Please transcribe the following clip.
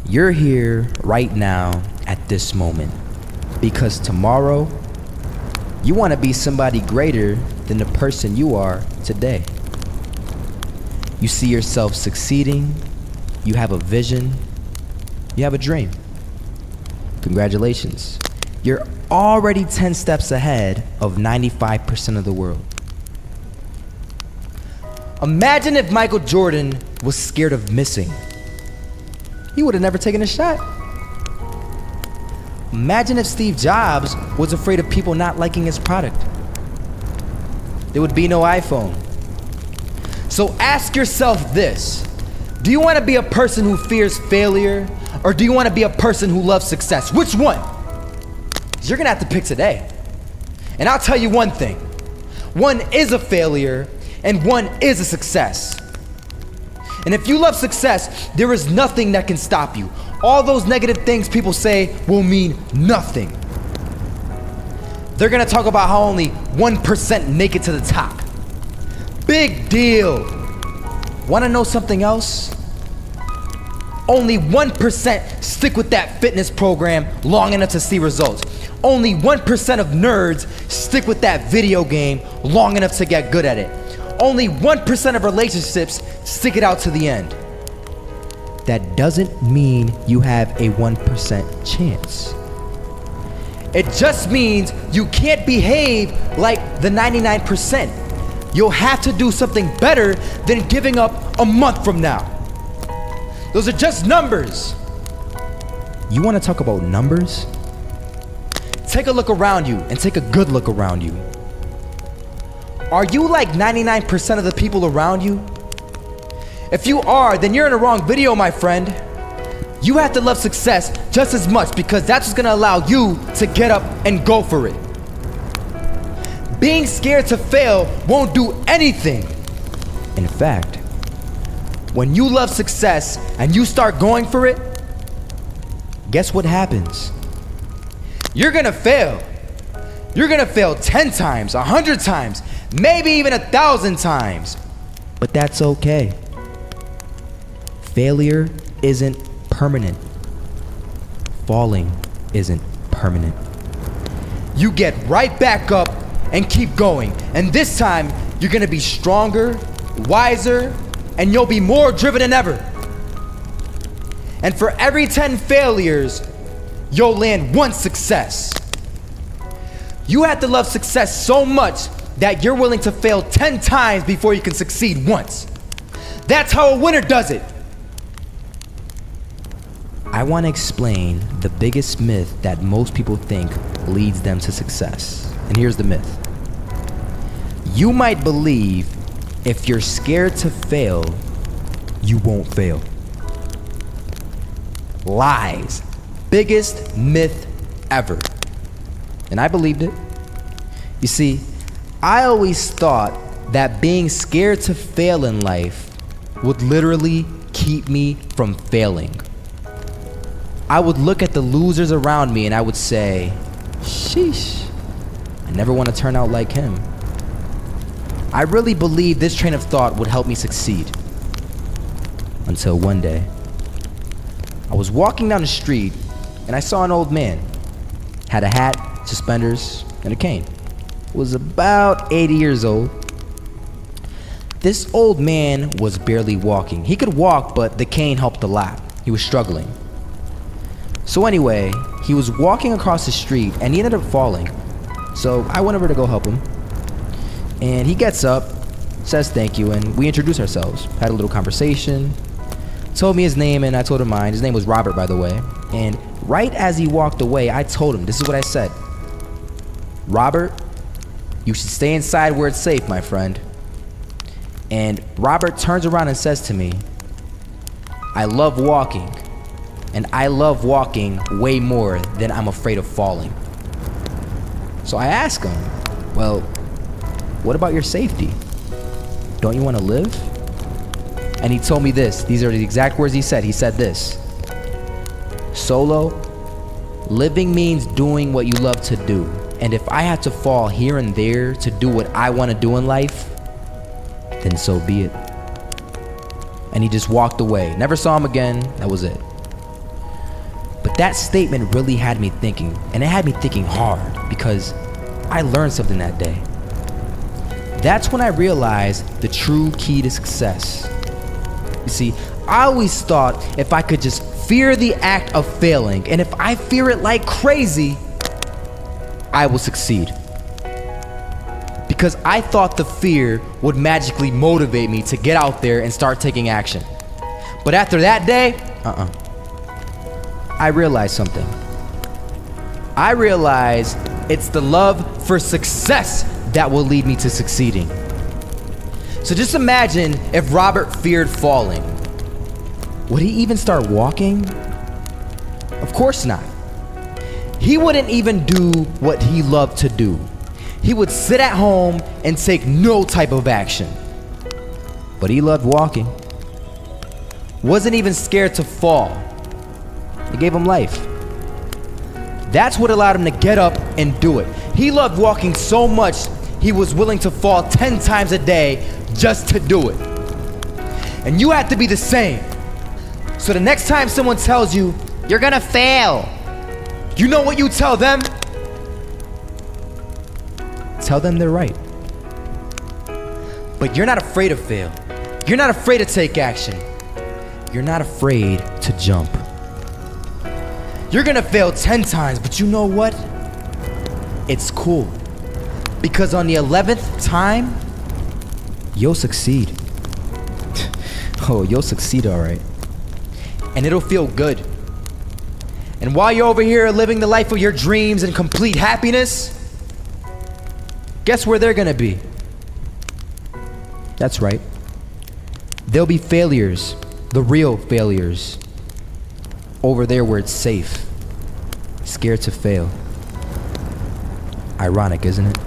You're here right now at this moment because tomorrow you want to be somebody greater than the person you are today. You see yourself succeeding, you have a vision, you have a dream. Congratulations. You're already 10 steps ahead of 95% of the world. Imagine if Michael Jordan was scared of missing. He would have never taken a shot. Imagine if Steve Jobs was afraid of people not liking his product. There would be no iPhone. So ask yourself this: do you want to be a person who fears failure, or do you want to be a person who loves success? Which one? You're gonna have to pick today. And I'll tell you one thing: one is a failure and one is a success. And if you love success, there is nothing that can stop you. All those negative things people say will mean nothing. They're gonna talk about how only 1% make it to the top. Big deal. Wanna know something else? Only 1% stick with that fitness program long enough to see results. Only 1% of nerds stick with that video game long enough to get good at it. Only 1% of relationships stick it out to the end. That doesn't mean you have a 1% chance. It just means you can't behave like the 99%. You'll have to do something better than giving up a month from now. Those are just numbers. You want to talk about numbers? Take a look around you and take a good look around you. Are you like 99% of the people around you? If you are, then you're in the wrong video, my friend. You have to love success just as much because that's what's gonna allow you to get up and go for it. Being scared to fail won't do anything. In fact, when you love success and you start going for it, guess what happens? You're gonna fail. You're gonna fail 10 times, 100 times, maybe even 1,000 times. But that's okay. Failure isn't permanent. Falling isn't permanent. You get right back up and keep going. And this time, you're gonna be stronger, wiser, and you'll be more driven than ever. And for every 10 failures, you'll land one success. You have to love success so much that you're willing to fail 10 times before you can succeed once. That's how a winner does it. I want to explain the biggest myth that most people think leads them to success. And here's the myth. You might believe if you're scared to fail, you won't fail. Lies. Biggest myth ever. And I believed it. You see, I always thought that being scared to fail in life would literally keep me from failing. I would look at the losers around me and I would say, sheesh, I never want to turn out like him. I really believed this train of thought would help me succeed. Until one day, I was walking down the street and I saw an old man. Had a hat, suspenders, and a cane. Was about 80 years old. This old man was barely walking. He could walk, but the cane helped a lot. He was struggling. So anyway, he was walking across the street and he ended up falling. So I went over to go help him. And he gets up, says thank you, and we introduced ourselves. Had a little conversation. Told me his name and I told him mine. His name was Robert, by the way. And right as he walked away, I told him, this is what I said. Robert, you should stay inside where it's safe, my friend. And Robert turns around and says to me, I love walking. And I love walking way more than I'm afraid of falling. So I asked him, well, what about your safety? Don't you want to live? And he told me this. These are the exact words he said. He said this: Solo, living means doing what you love to do. And if I have to fall here and there to do what I want to do in life, then so be it. And he just walked away. Never saw him again. That was it. But that statement really had me thinking, and it had me thinking hard because I learned something that day. That's when I realized the true key to success. You see, I always thought if I could just fear the act of failing, and if I fear it like crazy, I will succeed. Because I thought the fear would magically motivate me to get out there and start taking action. But after that day, I realized something. I realized it's the love for success that will lead me to succeeding. So just imagine if Robert feared falling. Would he even start walking? Of course not. He wouldn't even do what he loved to do. He would sit at home and take no type of action. But he loved walking. Wasn't even scared to fall. It gave him life. That's what allowed him to get up and do it. He loved walking so much, he was willing to fall 10 times a day just to do it. And you have to be the same. So the next time someone tells you, you're gonna fail, you know what you tell them? Tell them they're right. But you're not afraid to fail. You're not afraid to take action. You're not afraid to jump. You're gonna fail 10 times, but you know what? It's cool. Because on the 11th time, you'll succeed. Oh, you'll succeed all right. And it'll feel good. And while you're over here living the life of your dreams and complete happiness, guess where they're gonna be? That's right. They'll be failures, the real failures, over there where it's safe, scared to fail. Ironic, isn't it?